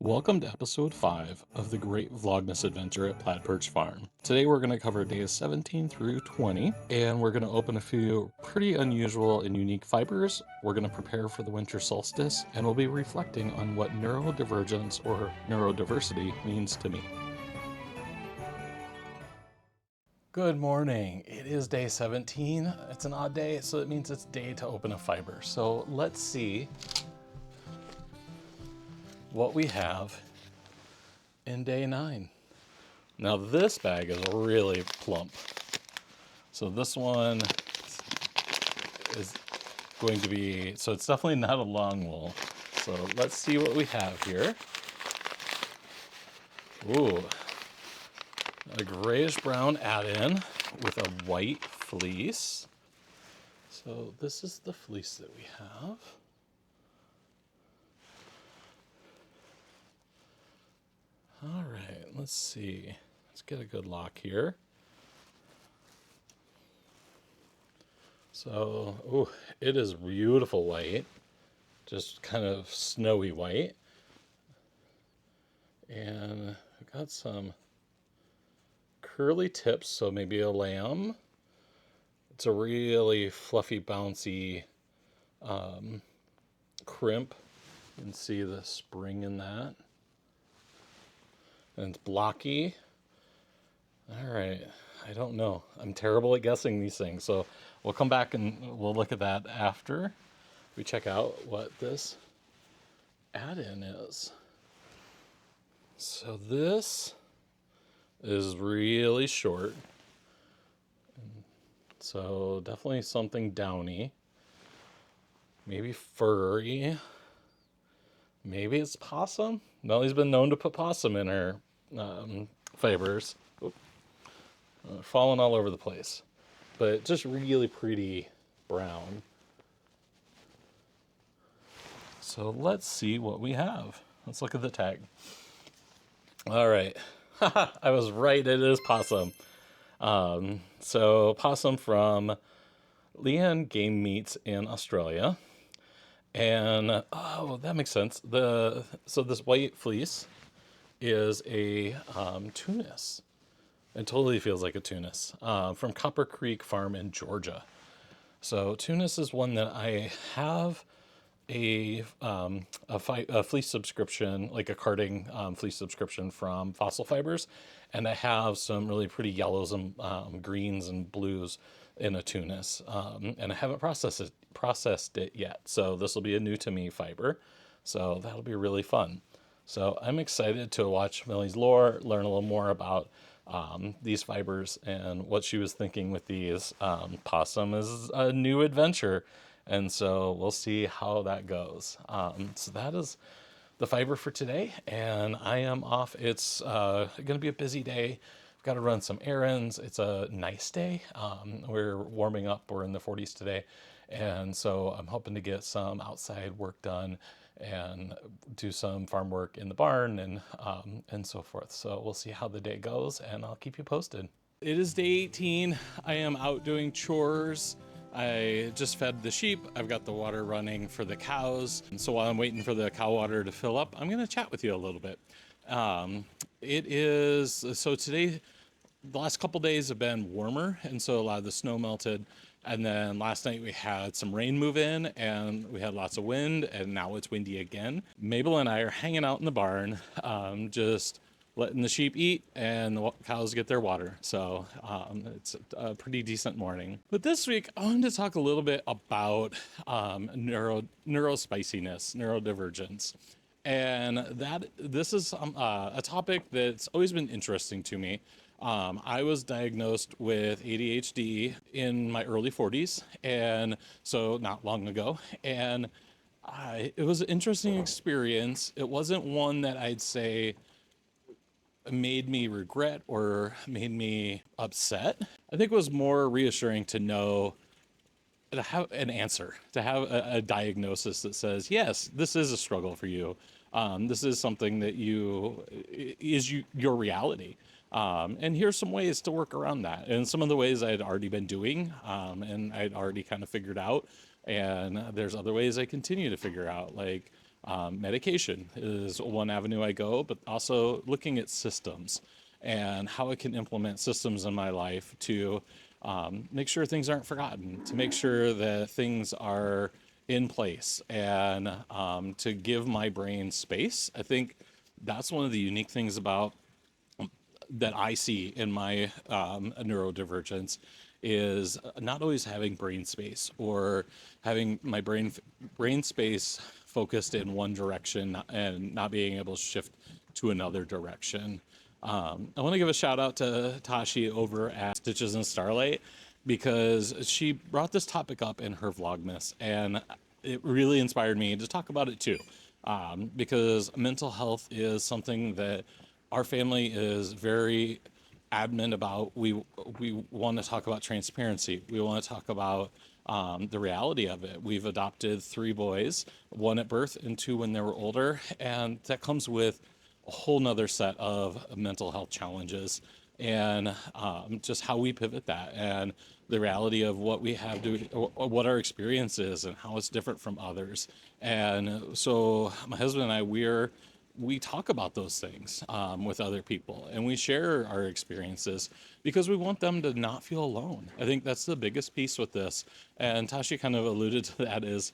Welcome to episode 5 of the Great Vlogmas Adventure at Plaid Perch Farm. Today we're going to cover days 17 through 20, and we're going to open a few pretty unusual and unique fibers. We're going to prepare for the Winter Solstice, and we'll be reflecting on what neurodivergence or neurodiversity means to me. Good morning. It is day 17. It's an odd day, so it means it's day to open a fiber. So let's see what we have in day 9. Now this bag is really plump. So this one is going to be, so it's definitely not a long wool. So let's see what we have here. Ooh, a grayish brown add-in with a white fleece. So this is the fleece that we have. All right, let's see. Let's get a good lock here. So, ooh, it is beautiful white, just kind of snowy white. And I've got some curly tips, so maybe a lamb. It's a really fluffy, bouncy crimp. You can see the spring in that. And it's blocky. All right, I don't know. I'm terrible at guessing these things. So we'll come back and we'll look at that after we check out what this add-in is. So this is really short. So definitely something downy. Maybe furry. Maybe it's possum. Melly's been known to put possum in her fibers. Falling all over the place. But just really pretty brown. So let's see what we have. Let's look at the tag. All right. I was right. It is possum. So possum from Leanne Game Meats in Australia. And, oh, that makes sense. So this white fleece is a Tunis. It totally feels like a Tunis from Copper Creek Farm in Georgia. So Tunis is one that I have a fleece subscription, like a carding fleece subscription from Fossil Fibers. And I have some really pretty yellows and greens and blues in a Tunis. And I haven't processed it yet. So this will be a new to me fiber. So that'll be really fun. So I'm excited to watch Melly's lore, learn a little more about these fibers and what she was thinking with these. Possum is a new adventure. And so we'll see how that goes. So that is the fiber for today. And I am off. It's going to be a busy day. I've got to run some errands. It's a nice day. We're warming up. We're in the 40s today. And so I'm hoping to get some outside work done and do some farm work in the barn and so forth. So we'll see how the day goes, and I'll keep you posted. It is day 18. I am out doing chores. I just fed the sheep. I've got the water running for the cows. And so while I'm waiting for the cow water to fill up, I'm going to chat with you a little bit. So today, the last couple days have been warmer, and so a lot of the snow melted. And then last night we had some rain move in, and we had lots of wind, and now it's windy again. Mabel and I are hanging out in the barn, just letting the sheep eat and the cows get their water. So it's a pretty decent morning. But this week I wanted to talk a little bit about neurospiciness, neurodivergence. And this is a topic that's always been interesting to me. I was diagnosed with ADHD in my early 40s, and so not long ago. And it was an interesting experience. It wasn't one that I'd say made me regret or made me upset. I think it was more reassuring to know, to have an answer, to have a diagnosis that says, yes, this is a struggle for you. This is something that your reality. And here's some ways to work around that. And some of the ways I had already been doing, and I'd already kind of figured out. And there's other ways I continue to figure out, like Medication is one avenue I go, but also looking at systems and how I can implement systems in my life to make sure things aren't forgotten, to make sure that things are in place, and to give my brain space. I think that's one of the unique things about that I see in my neurodivergence is not always having brain space, or having my brain space focused in one direction and not being able to shift to another direction. I want to give a shout out to Tashi over at Stitches and Starlight, because she brought this topic up in her Vlogmas, and it really inspired me to talk about it too. Because mental health is something that our family is very adamant about. We want to talk about transparency. We want to talk about the reality of it. We've adopted 3 boys, 1 at birth and 2 when they were older, and that comes with a whole nother set of mental health challenges, and just how we pivot that, and the reality of what we have to, or what our experience is, and how it's different from others. And so my husband and I, we talk about those things with other people, and we share our experiences because we want them to not feel alone. I think that's the biggest piece with this. And Tashi kind of alluded to that, is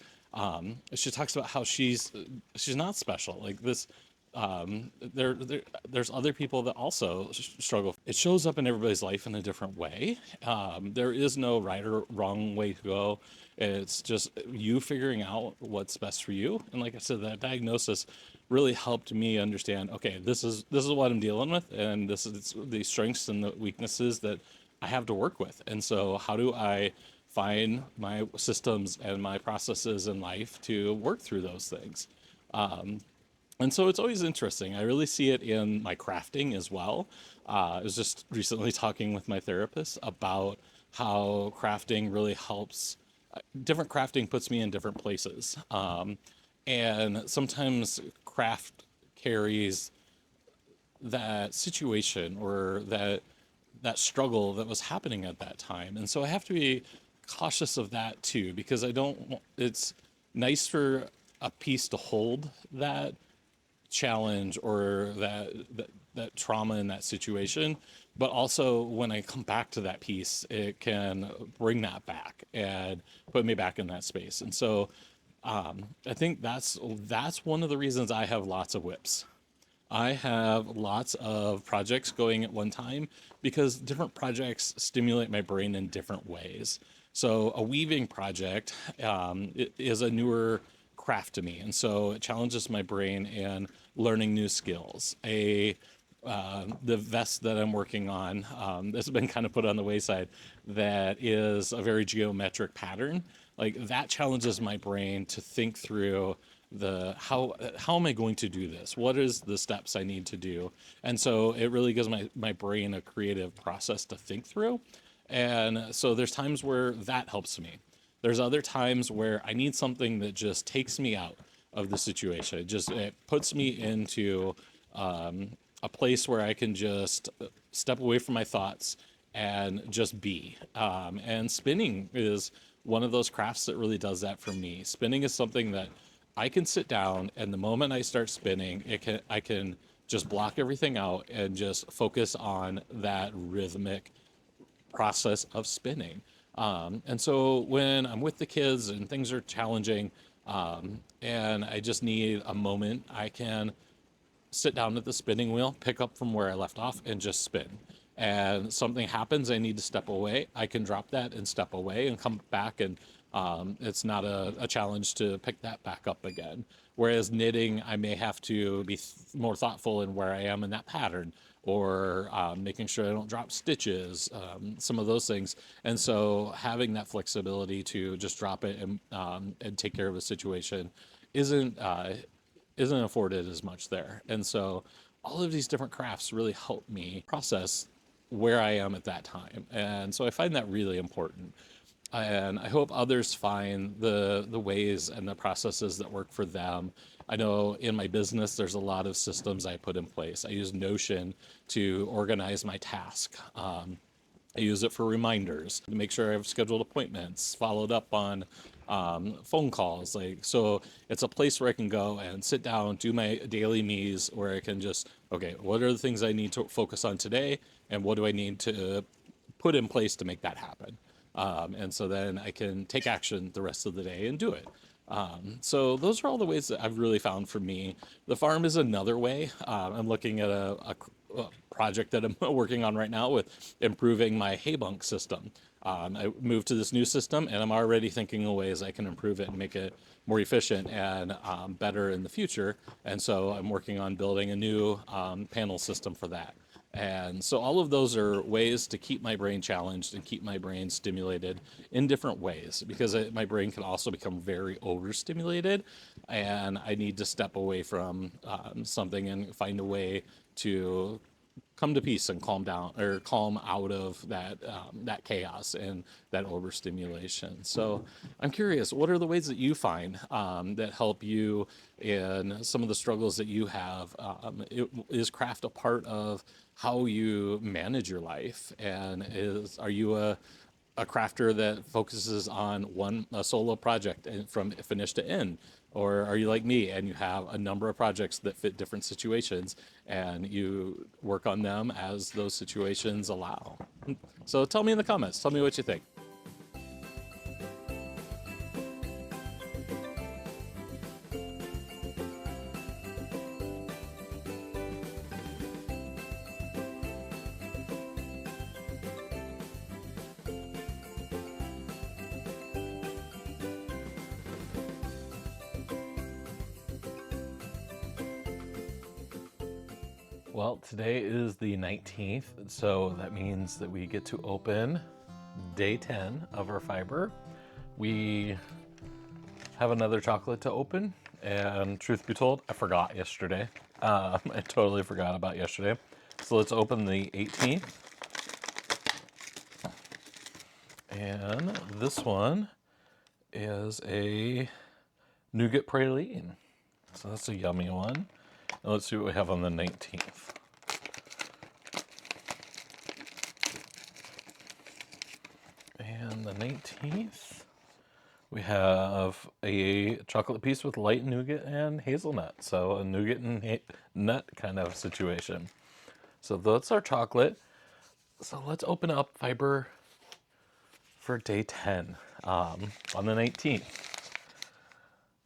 she talks about how she's not special. Like this, there's other people that also struggle. It shows up in everybody's life in a different way. There is no right or wrong way to go. It's just you figuring out what's best for you. And like I said, that diagnosis really helped me understand, okay, this is what I'm dealing with, and this is the strengths and the weaknesses that I have to work with. And so how do I find my systems and my processes in life to work through those things? And so it's always interesting. I really see it in my crafting as well. I was just recently talking with my therapist about how crafting really helps. Different crafting puts me in different places. And sometimes craft carries that situation, or that struggle that was happening at that time. And so I have to be cautious of that too, because I don't, it's nice for a piece to hold that challenge, or that trauma in that situation, but also when I come back to that piece, it can bring that back and put me back in that space. And so I think that's one of the reasons I have lots of whips. I have lots of projects going at one time, because different projects stimulate my brain in different ways. So a weaving project is a newer craft to me, and so it challenges my brain in learning new skills. The vest that I'm working on, that's been kind of put on the wayside, that is a very geometric pattern. Like that challenges my brain to think through how am I going to do this? What is the steps I need to do? And so it really gives my brain a creative process to think through. And so there's times where that helps me. There's other times where I need something that just takes me out of the situation. It puts me into a place where I can just step away from my thoughts and just be. And spinning is one of those crafts that really does that for me. Spinning is something that I can sit down, and the moment I start spinning, I can just block everything out and just focus on that rhythmic process of spinning. And so when I'm with the kids and things are challenging, and I just need a moment, I can sit down at the spinning wheel, pick up from where I left off, and just spin. And something happens, I need to step away, I can drop that and step away and come back, and it's not a challenge to pick that back up again. Whereas knitting, I may have to be more thoughtful in where I am in that pattern, or making sure I don't drop stitches, some of those things. And so having that flexibility to just drop it and take care of a situation isn't afforded as much there. And so all of these different crafts really help me process where I am at that time. And so I find that really important. And I hope others find the ways and the processes that work for them. I know in my business, there's a lot of systems I put in place. I use Notion to organize my task. I use it for reminders, to make sure I've scheduled appointments, followed up on phone calls. Like, so it's a place where I can go and sit down, do my daily me's, where I can just, okay, what are the things I need to focus on today, and what do I need to put in place to make that happen? And so then I can take action the rest of the day and do it. So those are all the ways that I've really found for me. The farm is another way. I'm looking at a project that I'm working on right now with improving my hay bunk system. I moved to this new system, and I'm already thinking of ways I can improve it and make it more efficient and better in the future. And so I'm working on building a new panel system for that. And so all of those are ways to keep my brain challenged and keep my brain stimulated in different ways, because my brain can also become very overstimulated, and I need to step away from something and find a way to come to peace and calm down, or calm out of that chaos and that overstimulation. So I'm curious, what are the ways that you find that help you in some of the struggles that you have? Is craft a part of how you manage your life? And are you a crafter that focuses on a solo project and from finish to end? Or are you like me and you have a number of projects that fit different situations and you work on them as those situations allow? So tell me in the comments, tell me what you think. Well, today is the 19th, so that means that we get to open day 10 of our fiber. We have another chocolate to open, and truth be told, I forgot yesterday. I totally forgot about yesterday. So let's open the 18th. And this one is a nougat praline. So that's a yummy one. Now let's see what we have on the 19th. And the 19th, we have a chocolate piece with light nougat and hazelnut. So a nougat and nut kind of situation. So that's our chocolate. So let's open up fiber for day 10 on the 19th.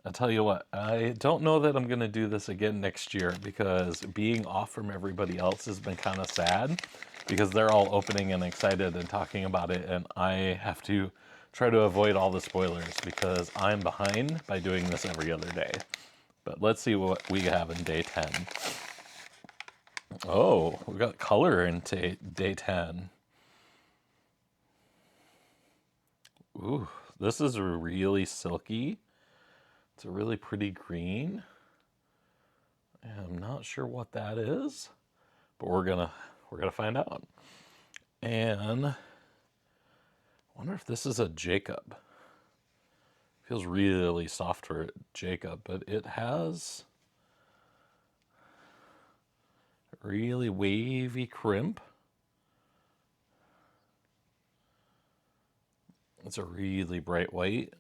I'll tell you what, I don't know that I'm going to do this again next year, because being off from everybody else has been kind of sad, because they're all opening and excited and talking about it, and I have to try to avoid all the spoilers because I'm behind by doing this every other day. But let's see what we have in day 10. Oh, we got color in day 10. Ooh, this is really silky. It's a really pretty green. I'm not sure what that is, but we're gonna find out. And I wonder if this is a Jacob. Feels really soft for Jacob, but it has a really wavy crimp. It's a really bright white.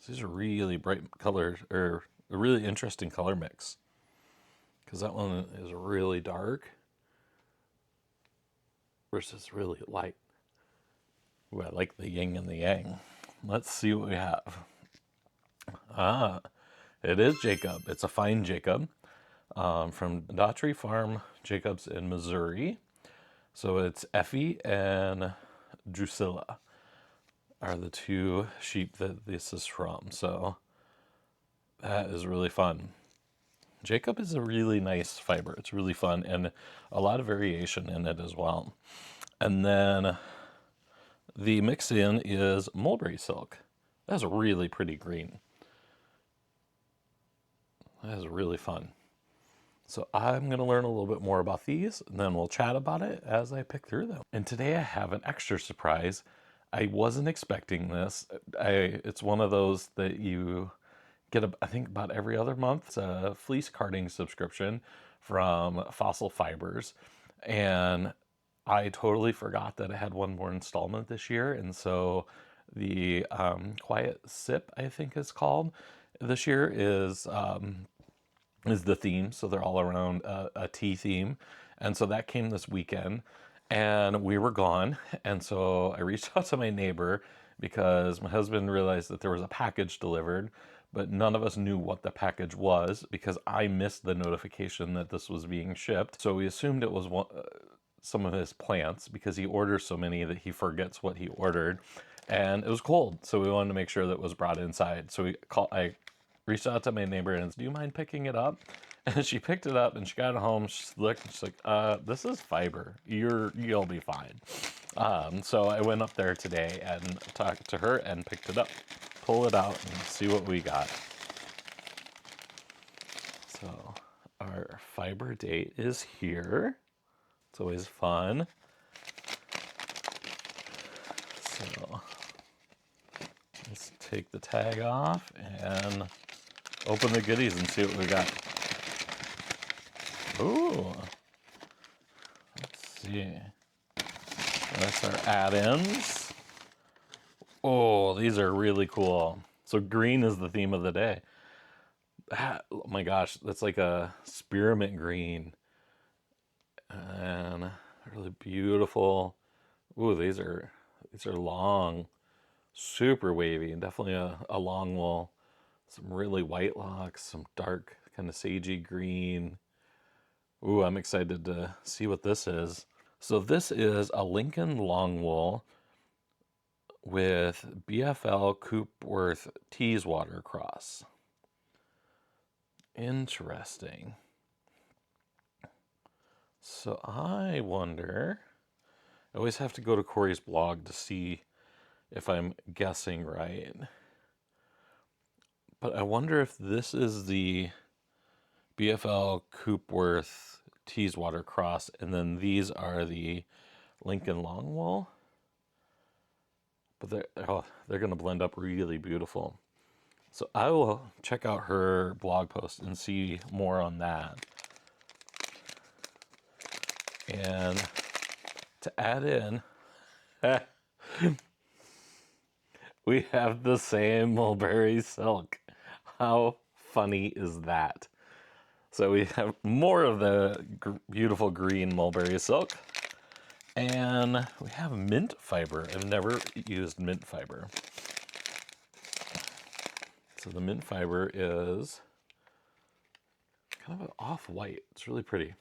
These are really bright colors, or a really interesting color mix, because that one is really dark versus really light. Ooh, I like the yin and the yang. Let's see what we have. Ah, it is Jacob. It's a fine Jacob from Daughtry Farm Jacobs in Missouri. So it's Effie and Drusilla are the two sheep that this is from. So that is really fun. Jacob is a really nice fiber. It's really fun and a lot of variation in it as well. And then the mix in is mulberry silk. That's a really pretty green. That is really fun. So I'm going to learn a little bit more about these, and then we'll chat about it as I pick through them. And today I have an extra surprise. I wasn't expecting this. It's one of those that you get, I think, about every other month. It's a fleece carding subscription from Fossil Fibers. And I totally forgot that I had one more installment this year. And so The Quiet Sip, I think it's called, this year is the theme. So they're all around a tea theme. And so that came this weekend and we were gone. And so I reached out to my neighbor because my husband realized that there was a package delivered, but none of us knew what the package was because I missed the notification that this was being shipped. So we assumed it was some of his plants because he orders so many that he forgets what he ordered. And it was cold, so we wanted to make sure that it was brought inside. So I reached out to my neighbor and said, do you mind picking it up? And she picked it up and she got it home. She looked and she's like, this is fiber. You'll be fine. So I went up there today and talked to her and picked it up, pull it out and see what we got. So our fiber date is here. It's always fun. So let's take the tag off and open the goodies and see what we got. Ooh. Let's see. That's our add-ins. Oh, these are really cool. So green is the theme of the day. Oh my gosh, that's like a spearmint green. And really beautiful. Ooh, these are long, super wavy, and definitely a long wool. Some really white locks, some dark kind of sagey green. Ooh, I'm excited to see what this is. So this is a Lincoln long wool with BFL Coopworth Teeswater cross. Interesting. So I wonder, I always have to go to Corey's blog to see if I'm guessing right. But I wonder if this is the BFL Coopworth Teeswater cross, and then these are the Lincoln long wool. But they're going to blend up really beautiful. So I will check out her blog post and see more on that. And to add in, we have the same Mulberry silk. How funny is that? So we have more of the beautiful green Mulberry silk. And we have mint fiber. I've never used mint fiber. So the mint fiber is kind of an off-white. It's really pretty.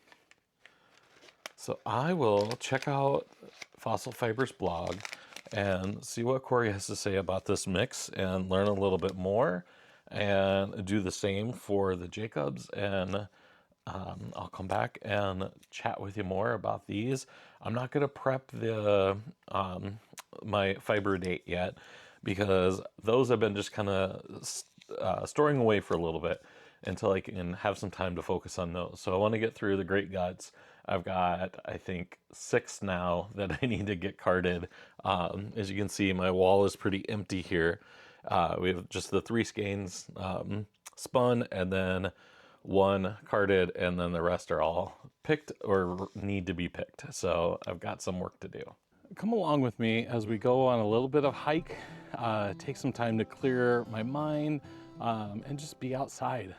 So I will check out Fossil Fiber's blog and see what Corey has to say about this mix and learn a little bit more and do the same for the Jacobs. And I'll come back and chat with you more about these. I'm not going to prep the my fiber date yet because those have been just kind of storing away for a little bit until I can have some time to focus on those. So I want to get through the Great Guts. I've got, I think, 6 now that I need to get carded. As you can see, my wall is pretty empty here. We have just the 3 skeins spun and then 1 carded, and then the rest are all picked or need to be picked. So I've got some work to do. Come along with me as we go on a little bit of hike, take some time to clear my mind, and just be outside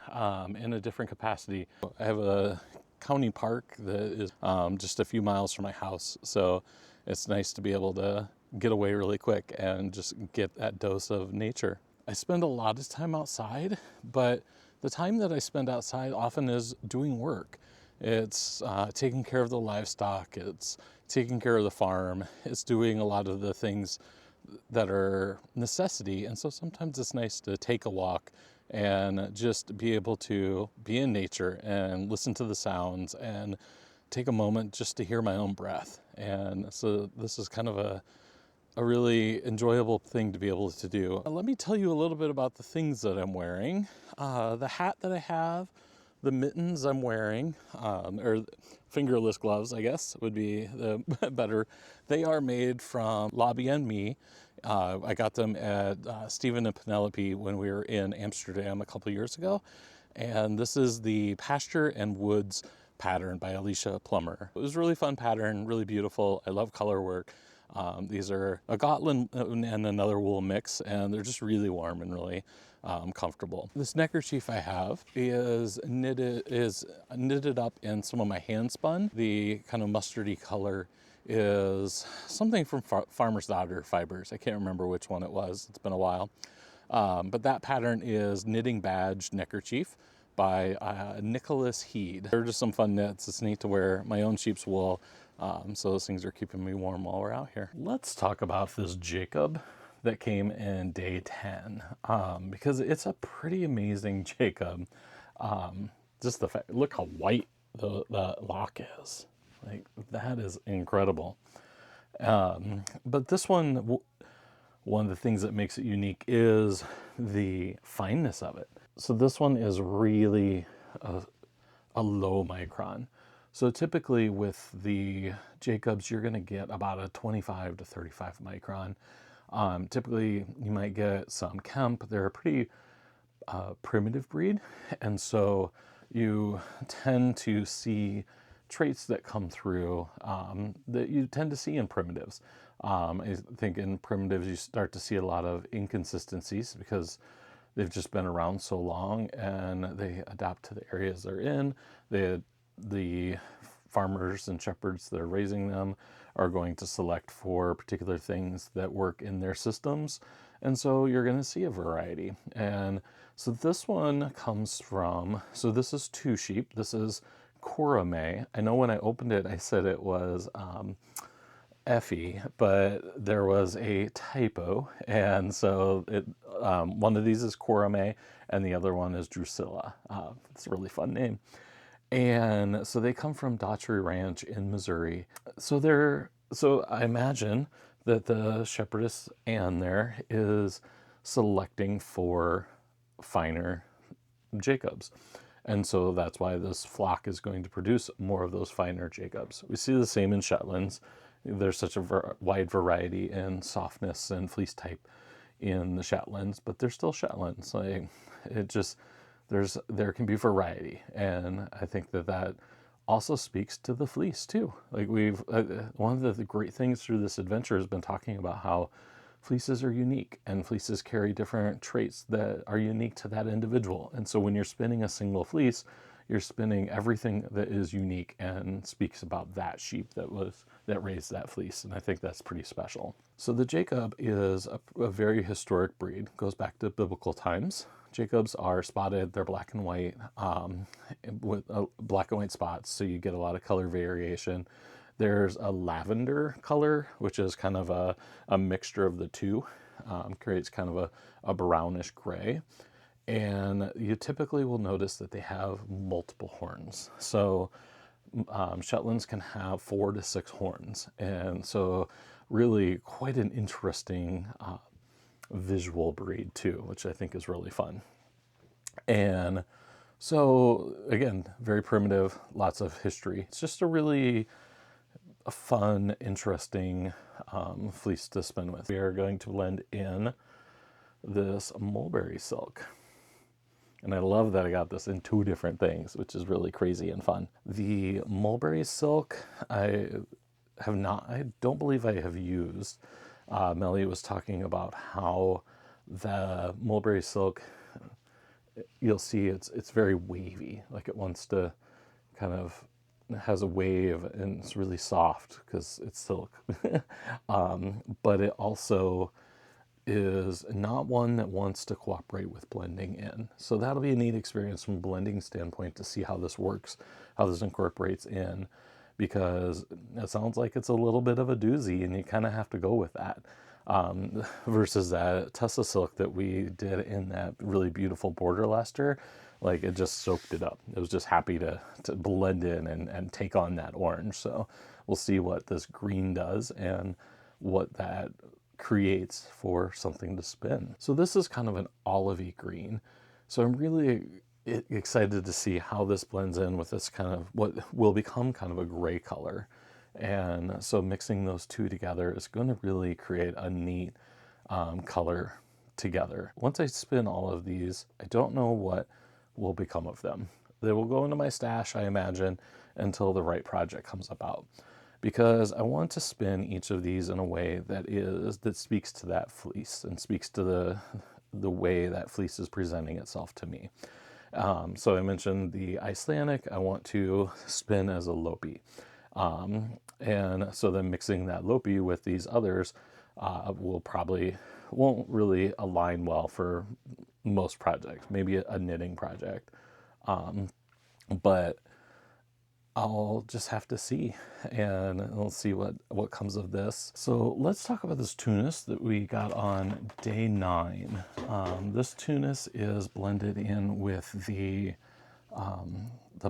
in a different capacity. I have a county park that is just a few miles from my house, so it's nice to be able to get away really quick and just get that dose of nature. I spend a lot of time outside, but the time that I spend outside often is doing work. It's taking care of the livestock, it's taking care of the farm, it's doing a lot of the things that are necessity. And so sometimes it's nice to take a walk and just be able to be in nature and listen to the sounds and take a moment just to hear my own breath. And so this is kind of a really enjoyable thing to be able to do. Let me tell you a little bit about the things that I'm wearing. The hat that I have, the mittens I'm wearing, or fingerless gloves, I guess, would be the better. They are made from Lobby and Me. I got them at Stephen and Penelope when we were in Amsterdam a couple years ago. And this is the Pasture and Woods pattern by Alicia Plummer. It was a really fun pattern, really beautiful. I love color work. These are a Gotland and another wool mix, and they're just really warm and really comfortable. This neckerchief I have is knitted up in some of my hand spun. The kind of mustardy color is something from Farmer's Daughter Fibers. I can't remember which one it was. It's been a while. But that pattern is Knitting Badge Neckerchief by Nicholas Heed. They're just some fun knits. It's neat to wear my own sheep's wool. So those things are keeping me warm while we're out here. Let's talk about this Jacob that came in day 10, because it's a pretty amazing Jacob. Just the fact, look how white the lock is. Like, that is incredible. But this one of the things that makes it unique is the fineness of it. So this one is really a low micron. So typically with the Jacobs, you're going to get about a 25 to 35 micron. Typically you might get some Kemp. They're a pretty primitive breed, and so you tend to see traits that come through that you tend to see in primitives. I think in primitives you start to see a lot of inconsistencies because they've just been around so long and they adapt to the areas they're in. The farmers and shepherds that are raising them are going to select for particular things that work in their systems. And so you're going to see a variety. And so this one comes from, so this is 2 sheep. This is Korame. I know when I opened it, I said it was Effie, but there was a typo. And so one of these is Korame and the other one is Drusilla. It's a really fun name. And so they come from Daughtry Ranch in Missouri. So I imagine that the shepherdess Anne there is selecting for finer Jacobs. And so that's why this flock is going to produce more of those finer Jacobs. We see the same in Shetlands. There's such a wide variety in softness and fleece type in the Shetlands, but they're still Shetlands. Like, it just, there can be variety. And I think that also speaks to the fleece too. Like one of the great things through this adventure has been talking about how fleeces are unique and fleeces carry different traits that are unique to that individual. And so when you're spinning a single fleece, you're spinning everything that is unique and speaks about that sheep that raised that fleece. And I think that's pretty special. So the Jacob is a very historic breed, goes back to biblical times. Jacobs are spotted, they're black and white, with black and white spots, so you get a lot of color variation. There's a lavender color, which is kind of a mixture of the two, creates kind of a brownish gray. And you typically will notice that they have multiple horns. So Shetlands can have 4 to 6 horns. And so really quite an interesting visual breed too, which I think is really fun. And so again, very primitive, lots of history. It's just a fun, interesting fleece to spin with. We are going to blend in this mulberry silk. And I love that I got this in 2 different things, which is really crazy and fun. The mulberry silk, I don't believe I have used. Melly was talking about how the mulberry silk, you'll see it's very wavy, like it wants to kind of, has a wave and it's really soft because it's silk. But it also is not one that wants to cooperate with blending in. So that'll be a neat experience from a blending standpoint to see how this works, how this incorporates in, because it sounds like it's a little bit of a doozy and you kind of have to go with that. Versus that Tessa silk that we did in that really beautiful border luster, like it just soaked it up. It was just happy to blend in and take on that orange. So we'll see what this green does and what that creates for something to spin. So this is kind of an olivey green. So I'm really excited to see how this blends in with this kind of what will become kind of a gray color. And so mixing those 2 together is going to really create a neat color together. Once I spin all of these, I don't know what will become of them. They will go into my stash, I imagine, until the right project comes about. because I want to spin each of these in a way that speaks to that fleece and speaks to the way that fleece is presenting itself to me. So I mentioned the Icelandic, I want to spin as a Lopi. And so then mixing that Lopi with these others won't really align well for most projects, maybe a knitting project. But I'll just have to see, and we'll see what comes of this. So let's talk about this Tunis that we got on day 9. This Tunis is blended in with the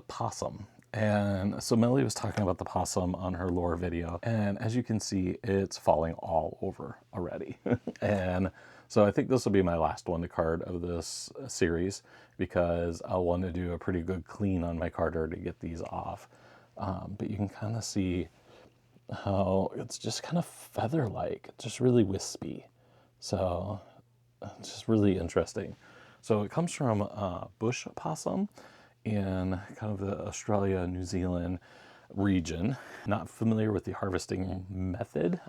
Possum. And so Melly was talking about the Possum on her lore video, and as you can see, it's falling all over already. And so I think this will be my last one to card of this series, because I'll want to do a pretty good clean on my carder to get these off. But you can kind of see how it's just kind of feather-like, just really wispy. So it's just really interesting. So it comes from bush possum in kind of the Australia, New Zealand region. Not familiar with the harvesting method,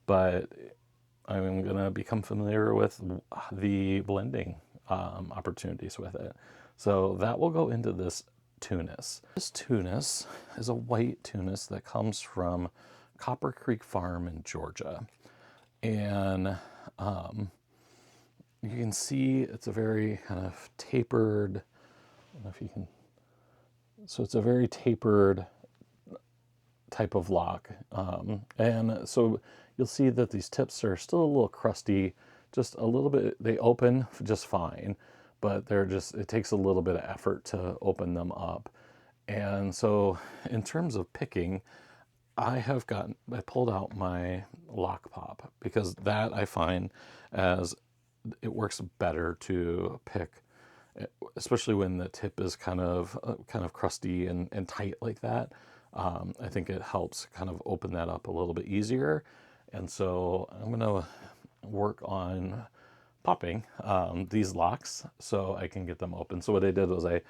but I'm gonna become familiar with the blending opportunities with it. So that will go into this Tunis. This Tunis is a white Tunis that comes from Copper Creek Farm in Georgia. And you can see it's a very kind of tapered, I don't know if you can, so it's a very tapered type of lock. And so you'll see that these tips are still a little crusty, just a little bit, they open just fine, but it takes a little bit of effort to open them up. And so in terms of picking, I pulled out my lock pop, because that I find as it works better to pick, especially when the tip is kind of crusty and tight like that. I think it helps kind of open that up a little bit easier. And so I'm going to work on popping these locks so I can get them open. So what I did was it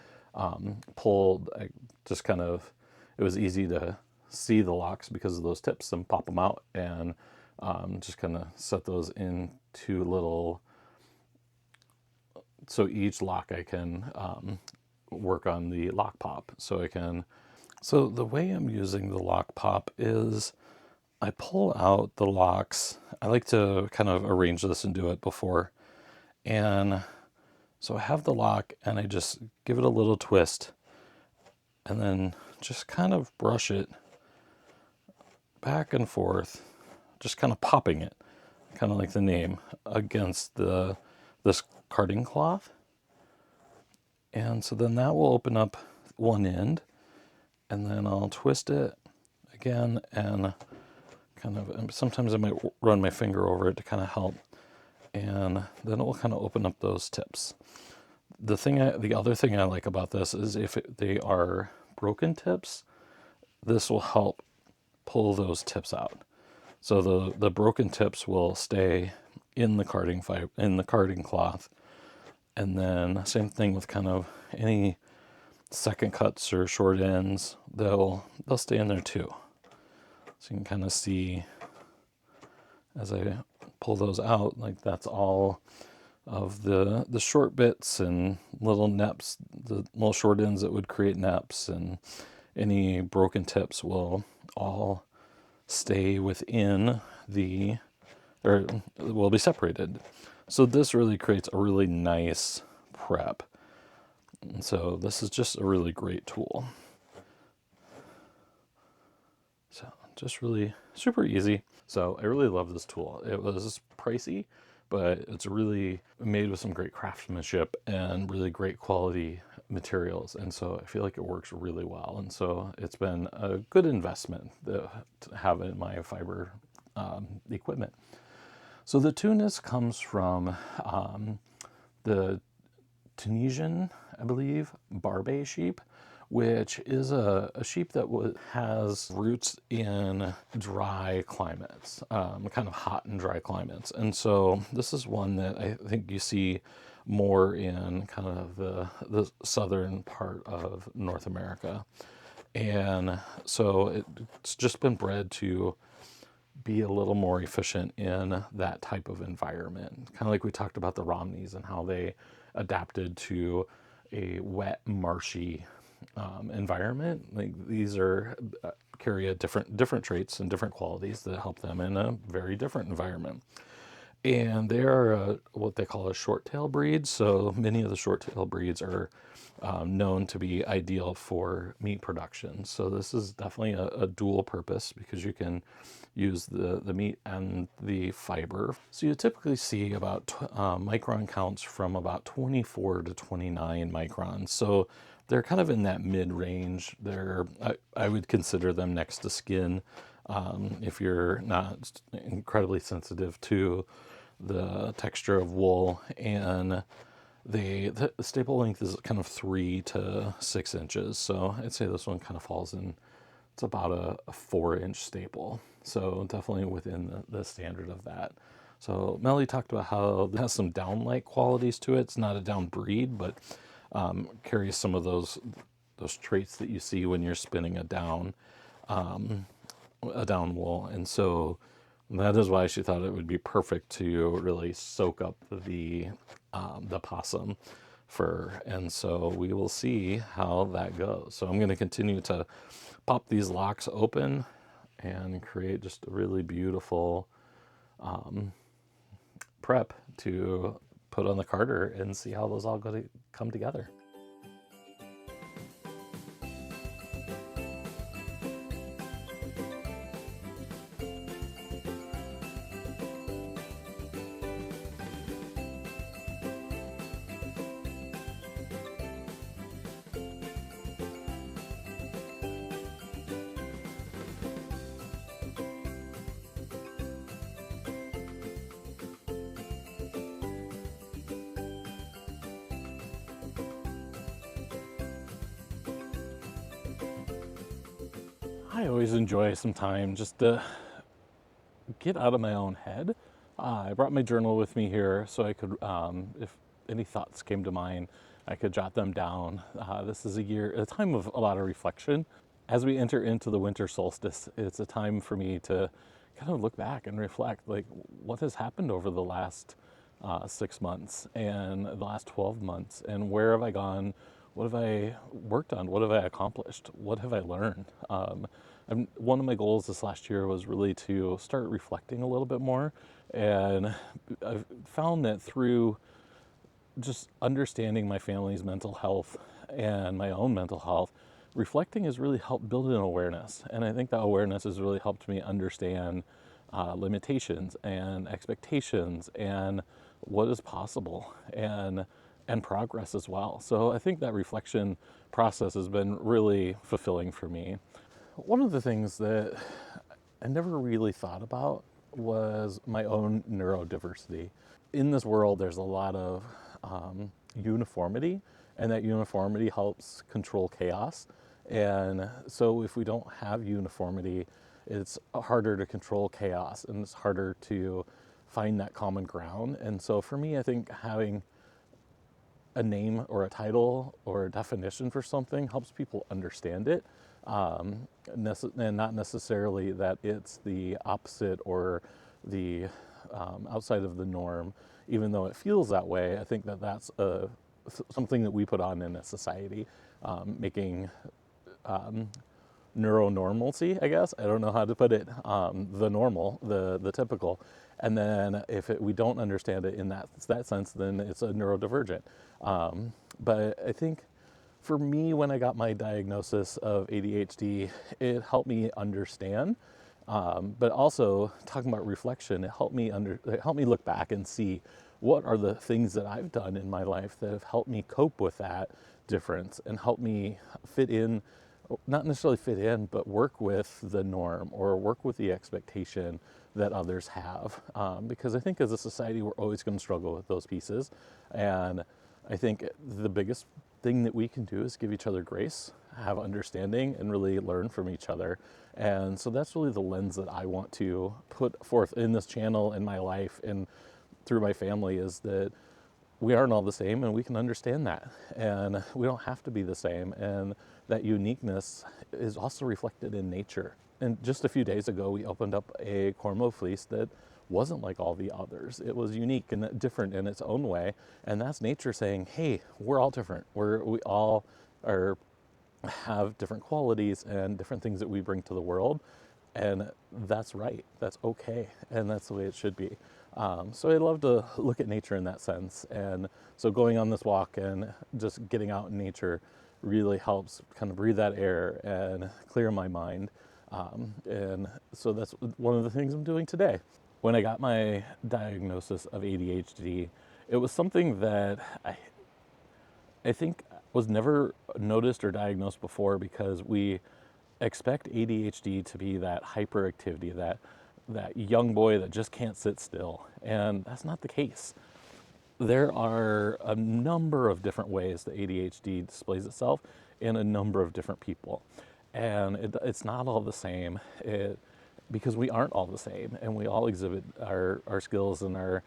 was easy to see the locks because of those tips and pop them out, and just kind of set those into little, so each lock I can work on the lock pop. So the way I'm using the lock pop is I pull out the locks. I like to kind of arrange this and do it before. And so I have the lock and I just give it a little twist and then just kind of brush it back and forth, just kind of popping it, kind of like the name, against this carding cloth. And so then that will open up one end, and then I'll twist it again, and sometimes I might run my finger over it to kind of help, and then it will kind of open up those tips. The other thing I like about this is if they are broken tips, this will help pull those tips out. So the broken tips will stay in the carding cloth, and then same thing with kind of any second cuts or short ends, they'll stay in there too. So you can kind of see as I pull those out, like that's all of the short bits and little neps, the little short ends that would create neps, and any broken tips will all stay within or will be separated. So this really creates a really nice prep. And so this is just a really great tool. So just really super easy. So I really love this tool. It was pricey, but it's really made with some great craftsmanship and really great quality materials. And so I feel like it works really well. And so it's been a good investment to have in my fiber equipment. So the Tunis comes from the Tunisian, I believe, Barbet sheep, which is a sheep that has roots in dry climates, kind of hot and dry climates. And so this is one that I think you see more in kind of the southern part of North America. And so it's just been bred to be a little more efficient in that type of environment. Kind of like we talked about the Romneys and how they adapted to a wet, marshy environment. Like these are carry a different traits and different qualities that help them in a very different environment. And they are what they call a short-tail breed. So many of the short-tail breeds are known to be ideal for meat production. So this is definitely a dual purpose because you can use the meat and the fiber. So you typically see about micron counts from about 24 to 29 microns. So they're kind of in that mid-range. I would consider them next to skin if you're not incredibly sensitive to the texture of wool. And the staple length is kind of 3 to 6 inches. So I'd say this one kind of falls in, it's about a 4-inch staple. So definitely within the standard of that. So Melly talked about how it has some down-like qualities to it. It's not a down breed, but carries some of those traits that you see when you're spinning a down wool. And so that is why she thought it would be perfect to really soak up the possum fur. And so we will see how that goes. So I'm going to continue to pop these locks open and create just a really beautiful prep to put on the carder and see how those all go to come together. I always enjoy some time just to get out of my own head. I brought my journal with me here so I could, if any thoughts came to mind, I could jot them down. This is a time of a lot of reflection. As we enter into the winter solstice, it's a time for me to kind of look back and reflect, like what has happened over the last 6 months and the last 12 months, and where have I gone? What have I worked on? What have I accomplished? What have I learned? One of my goals this last year was really to start reflecting a little bit more. And I've found that through just understanding my family's mental health and my own mental health, reflecting has really helped build an awareness. And I think that awareness has really helped me understand limitations and expectations and what is possible and progress as well. So I think that reflection process has been really fulfilling for me. One of the things that I never really thought about was my own neurodiversity. In this world, there's a lot of uniformity, and that uniformity helps control chaos. And so if we don't have uniformity, it's harder to control chaos and it's harder to find that common ground. And so for me, I think having a name or a title or a definition for something helps people understand it, and not necessarily that it's the opposite or the outside of the norm, even though it feels that way. I think that that's something that we put on in a society, making neuronormalcy, I guess. I don't know how to put it. The normal, the typical. And then if we don't understand it in that sense, then it's a neurodivergent. But I think for me, when I got my diagnosis of ADHD, it helped me understand. But also talking about reflection, it helped me look back and see what are the things that I've done in my life that have helped me cope with that difference and help me fit in, not necessarily fit in, but work with the norm or work with the expectation that others have. Because I think as a society, we're always going to struggle with those pieces. And I think the biggest thing that we can do is give each other grace, have understanding, and really learn from each other. And so that's really the lens that I want to put forth in this channel, in my life, and through my family, is that we aren't all the same and we can understand that. And we don't have to be the same. And that uniqueness is also reflected in nature. And just a few days ago, we opened up a cornmeal fleece that wasn't like all the others. It was unique and different in its own way. And that's nature saying, hey, we're all different. We all are have different qualities and different things that we bring to the world. And that's right. That's okay. And that's the way it should be. So I love to look at nature in that sense. And so going on this walk and just getting out in nature really helps kind of breathe that air and clear my mind. And so that's one of the things I'm doing today. When I got my diagnosis of ADHD, it was something that I think was never noticed or diagnosed before, because we expect ADHD to be that hyperactivity, that young boy that just can't sit still. And that's not the case. There are a number of different ways that ADHD displays itself in a number of different people. And it's not all the same, because we aren't all the same, and we all exhibit our skills and our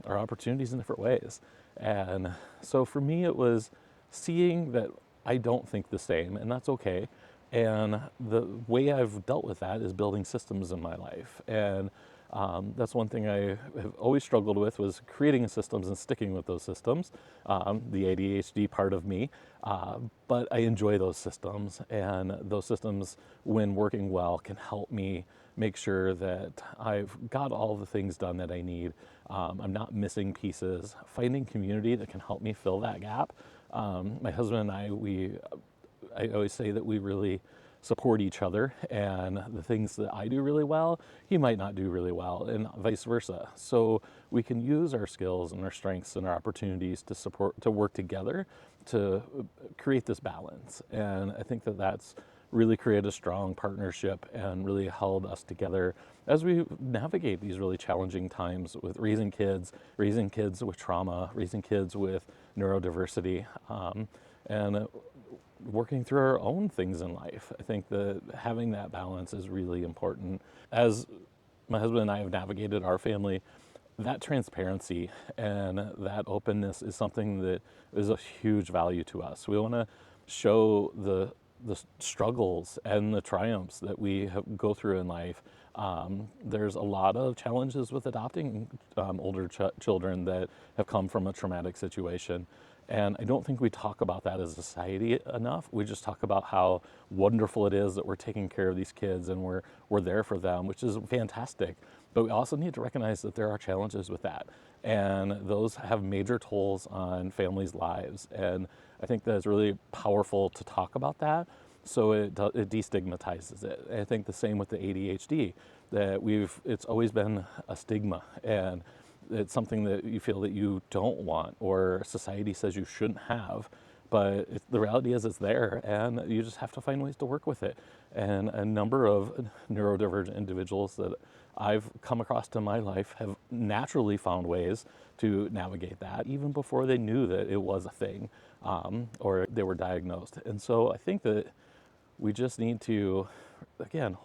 opportunities in different ways. And so for me, it was seeing that I don't think the same, and that's okay. And the way I've dealt with that is building systems in my life. And that's one thing I have always struggled with, was creating systems and sticking with those systems, the ADHD part of me. But I enjoy those systems, and those systems, when working well, can help me make sure that I've got all the things done that I need. I'm not missing pieces. Finding community that can help me fill that gap. My husband and I always say that we really support each other, and the things that I do really well, he might not do really well, and vice versa. So we can use our skills and our strengths and our opportunities to work together to create this balance. And I think that that's really created a strong partnership and really held us together as we navigate these really challenging times with raising kids with trauma, raising kids with neurodiversity, and working through our own things in life. I think that having that balance is really important. As my husband and I have navigated our family, that transparency and that openness is something that is a huge value to us. We want to show the struggles and the triumphs that we go through in life. There's a lot of challenges with adopting older children that have come from a traumatic situation. And I don't think we talk about that as a society enough. We just talk about how wonderful it is that we're taking care of these kids and we're there for them, which is fantastic. But we also need to recognize that there are challenges with that. And those have major tolls on families' lives. And I think that it's really powerful to talk about that, so it destigmatizes it. And I think the same with the ADHD, that it's always been a stigma, and it's something that you feel that you don't want, or society says you shouldn't have. But the reality is it's there, and you just have to find ways to work with it. And a number of neurodivergent individuals that I've come across in my life have naturally found ways to navigate that, even before they knew that it was a thing, or they were diagnosed. And so I think that we just need to, again,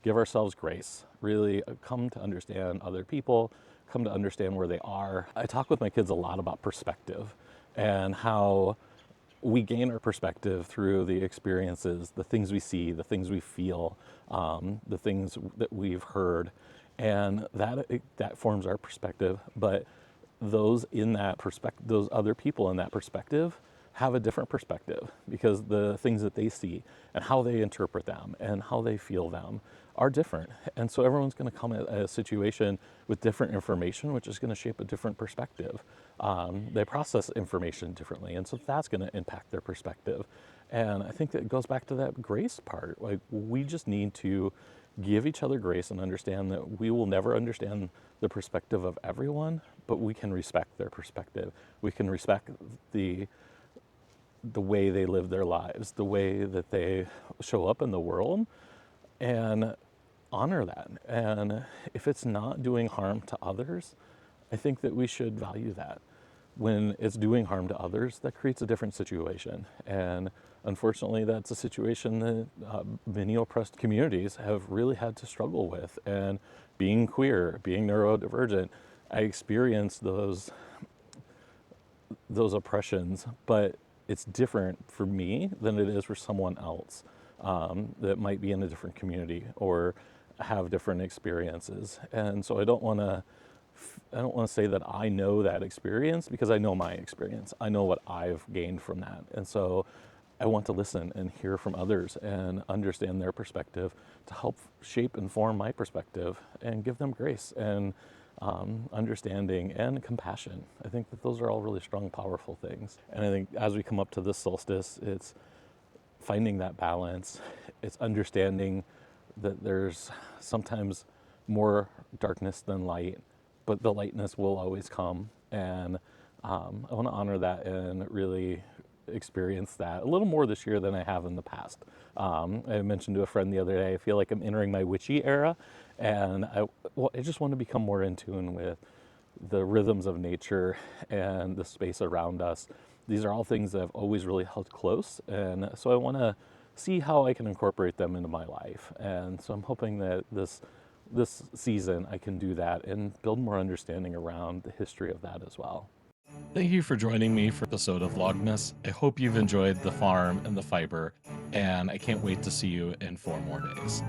give ourselves grace, really come to understand other people, come to understand where they are. I talk with my kids a lot about perspective and how we gain our perspective through the experiences, the things we see, the things we feel, the things that we've heard, and that forms our perspective. But those other people in that perspective have a different perspective, because the things that they see and how they interpret them and how they feel them are different. And so everyone's going to come at a situation with different information, which is going to shape a different perspective. They process information differently, and so that's going to impact their perspective. And I think that it goes back to that grace part. Like, we just need to give each other grace and understand that we will never understand the perspective of everyone, but we can respect their perspective. We can respect the way they live their lives, the way that they show up in the world, and honor that. And if it's not doing harm to others, I think that we should value that. When it's doing harm to others, that creates a different situation. And unfortunately, that's a situation that many oppressed communities have really had to struggle with. And being queer, being neurodivergent, I experienced those oppressions, but it's different for me than it is for someone else that might be in a different community or have different experiences. And so I don't want to say that I know that experience, because I know my experience. I know what I've gained from that. And so I want to listen and hear from others and understand their perspective to help shape and form my perspective and give them grace and understanding and compassion. I think that those are all really strong, powerful things. And I think as we come up to this solstice, it's finding that balance. It's understanding that there's sometimes more darkness than light, but the lightness will always come. And I want to honor that and really experience that a little more this year than I have in the past. I mentioned to a friend the other day, I feel like I'm entering my witchy era, and I just want to become more in tune with the rhythms of nature and the space around us. These are all things that I've always really held close, and so I want to see how I can incorporate them into my life. And so I'm hoping that this season I can do that and build more understanding around the history of that as well. Thank you for joining me for this episode of Vlogmas. I hope you've enjoyed the farm and the fiber, and I can't wait to see you in 4 more days.